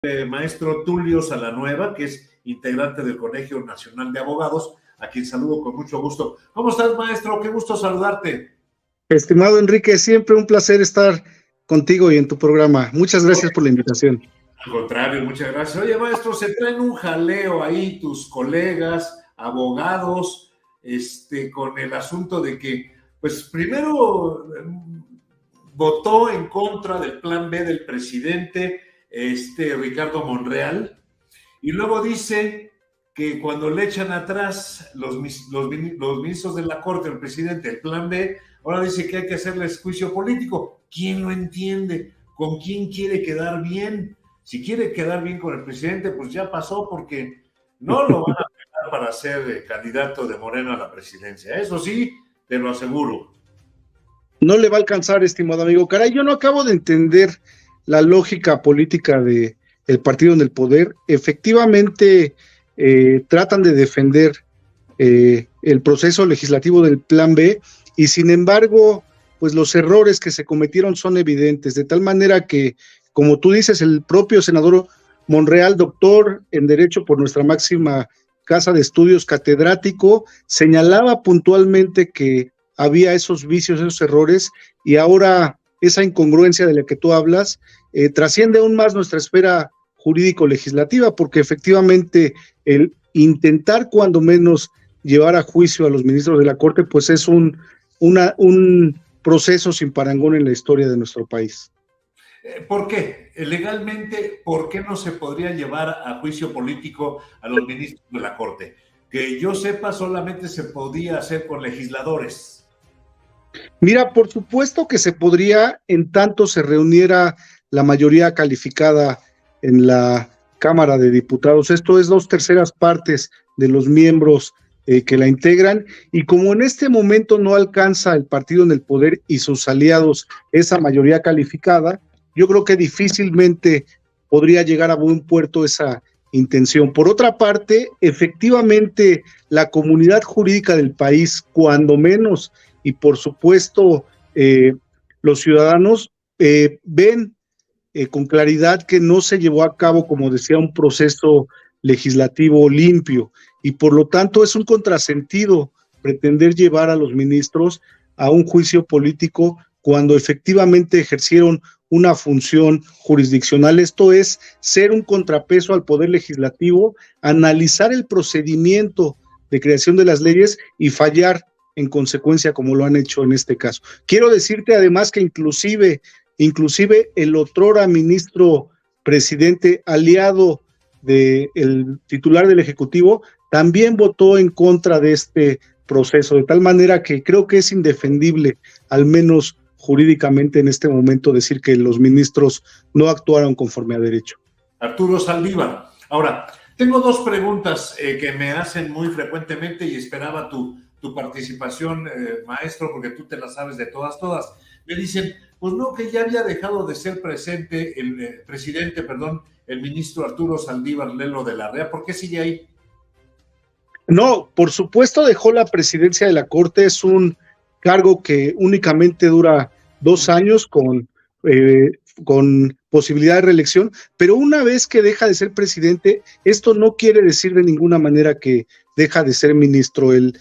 Maestro Tulio Salanueva, que es integrante del Colegio Nacional de Abogados, a quien saludo con mucho gusto. ¿Cómo estás, maestro? Qué gusto saludarte. Estimado Enrique, siempre un placer estar contigo y en tu programa. Muchas gracias por la invitación. Al contrario, muchas gracias. Oye, maestro, se traen un jaleo ahí tus colegas, abogados, con el asunto de que, pues, primero votó en contra del plan B del presidente, Ricardo Monreal, y luego dice que cuando le echan atrás los ministros de la Corte, el presidente, el plan B, ahora dice que hay que hacerles juicio político. ¿Quién lo entiende? ¿Con quién quiere quedar bien? Si quiere quedar bien con el presidente, pues ya pasó, porque no lo van a pegar para ser candidato de Morena a la presidencia. Eso sí, te lo aseguro. No le va a alcanzar, estimado amigo. Caray, yo no acabo de entender la lógica política del partido en el poder. Efectivamente, tratan de defender el proceso legislativo del plan B, y sin embargo, pues los errores que se cometieron son evidentes, de tal manera que, como tú dices, el propio senador Monreal, doctor en Derecho por nuestra máxima casa de estudios, catedrático, señalaba puntualmente que había esos vicios, esos errores, y ahora esa incongruencia de la que tú hablas trasciende aún más nuestra esfera jurídico-legislativa, porque efectivamente el intentar cuando menos llevar a juicio a los ministros de la Corte, pues es un proceso sin parangón en la historia de nuestro país. ¿Por qué? Legalmente, ¿por qué no se podría llevar a juicio político a los ministros de la Corte? Que yo sepa, solamente se podía hacer con legisladores. Mira, por supuesto que se podría, en tanto se reuniera la mayoría calificada en la Cámara de Diputados. Esto es 2/3 partes de los miembros que la integran, y como en este momento no alcanza el partido en el poder y sus aliados esa mayoría calificada, yo creo que difícilmente podría llegar a buen puerto esa intención. Por otra parte, efectivamente, la comunidad jurídica del país, cuando menos, y por supuesto los ciudadanos ven con claridad que no se llevó a cabo, como decía, un proceso legislativo limpio, y por lo tanto es un contrasentido pretender llevar a los ministros a un juicio político cuando efectivamente ejercieron una función jurisdiccional. Esto es ser un contrapeso al poder legislativo, analizar el procedimiento de creación de las leyes y fallar en consecuencia, como lo han hecho en este caso. Quiero decirte además que inclusive el otrora ministro presidente aliado del titular del Ejecutivo también votó en contra de este proceso, de tal manera que creo que es indefendible, al menos jurídicamente en este momento, decir que los ministros no actuaron conforme a derecho. Arturo Saldívar. Ahora, tengo dos preguntas que me hacen muy frecuentemente y esperaba tu participación, maestro, porque tú te la sabes de todas. Me dicen, pues no, que ya había dejado de ser presidente, el ministro Arturo Saldívar Lelo de la Rea. ¿Por qué sigue ahí? No, por supuesto dejó la presidencia de la Corte. Es un cargo que únicamente dura 2 años con posibilidad de reelección, pero una vez que deja de ser presidente, esto no quiere decir de ninguna manera que deja de ser ministro. El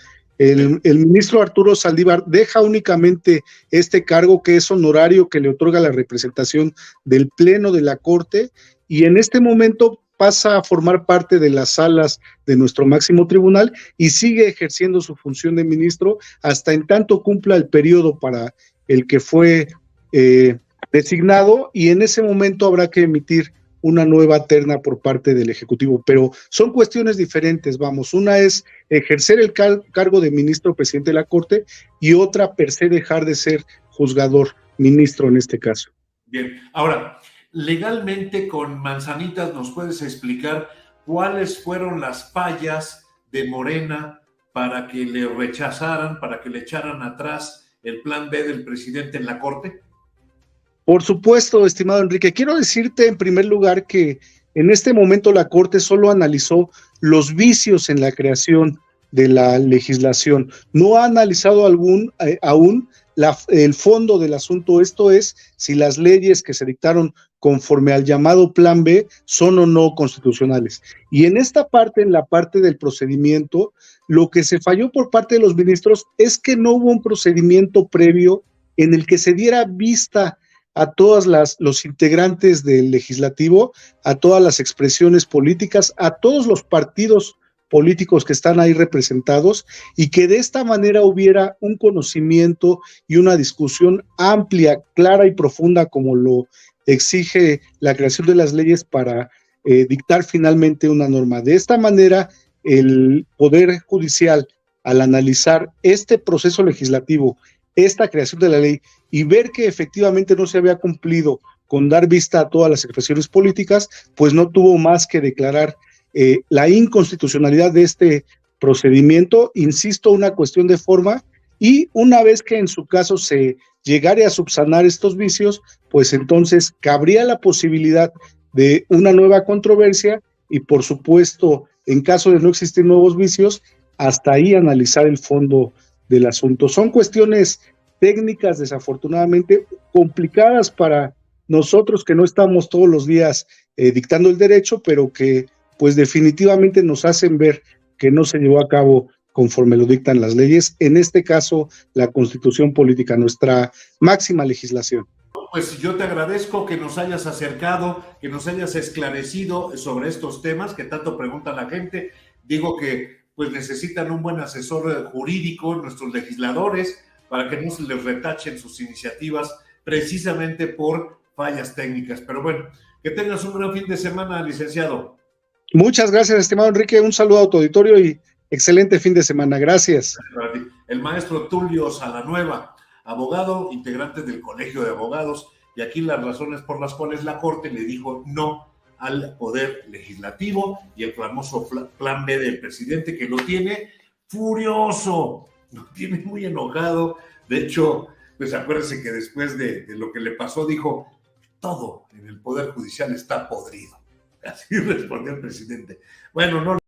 ministro Arturo Saldívar deja únicamente este cargo, que es honorario, que le otorga la representación del Pleno de la Corte, y en este momento pasa a formar parte de las salas de nuestro máximo tribunal y sigue ejerciendo su función de ministro hasta en tanto cumpla el periodo para el que fue designado, y en ese momento habrá que emitir una nueva terna por parte del Ejecutivo, pero son cuestiones diferentes, vamos. Una es ejercer el cargo de ministro presidente de la Corte, y otra per se dejar de ser juzgador, ministro en este caso. Bien, ahora, legalmente con manzanitas, ¿nos puedes explicar cuáles fueron las fallas de Morena para que le rechazaran, para que le echaran atrás el plan B del presidente en la Corte? Por supuesto, estimado Enrique. Quiero decirte en primer lugar que en este momento la Corte solo analizó los vicios en la creación de la legislación. No ha analizado aún el fondo del asunto, esto es, si las leyes que se dictaron conforme al llamado Plan B, son o no constitucionales. Y en esta parte, en la parte del procedimiento, lo que se falló por parte de los ministros es que no hubo un procedimiento previo en el que se diera vista a todos los integrantes del legislativo, a todas las expresiones políticas, a todos los partidos políticos que están ahí representados, y que de esta manera hubiera un conocimiento y una discusión amplia, clara y profunda, como lo exige la creación de las leyes para dictar finalmente una norma. De esta manera, el Poder Judicial, al analizar este proceso legislativo, esta creación de la ley, y ver que efectivamente no se había cumplido con dar vista a todas las expresiones políticas, pues no tuvo más que declarar la inconstitucionalidad de este procedimiento, insisto, una cuestión de forma, y una vez que en su caso se llegare a subsanar estos vicios, pues entonces cabría la posibilidad de una nueva controversia y, por supuesto, en caso de no existir nuevos vicios, hasta ahí analizar el fondo del asunto. Son cuestiones técnicas, desafortunadamente, complicadas para nosotros que no estamos todos los días dictando el derecho, pero que pues definitivamente nos hacen ver que no se llevó a cabo conforme lo dictan las leyes, en este caso la Constitución Política, nuestra máxima legislación. Pues yo te agradezco que nos hayas acercado, que nos hayas esclarecido sobre estos temas que tanto pregunta la gente. Digo que pues necesitan un buen asesor jurídico, nuestros legisladores, para que no se les retachen sus iniciativas precisamente por fallas técnicas. Pero bueno, que tengas un gran fin de semana, licenciado. Muchas gracias, estimado Enrique. Un saludo a tu auditorio y excelente fin de semana. Gracias. El maestro Tulio Salanueva, abogado, integrante del Colegio de Abogados, y aquí las razones por las cuales la Corte le dijo no al Poder Legislativo y el famoso Plan B del presidente, que lo tiene furioso, lo tiene muy enojado. De hecho, pues acuérdense que después de lo que le pasó, dijo, todo en el Poder Judicial está podrido. Así respondió el presidente. Bueno, no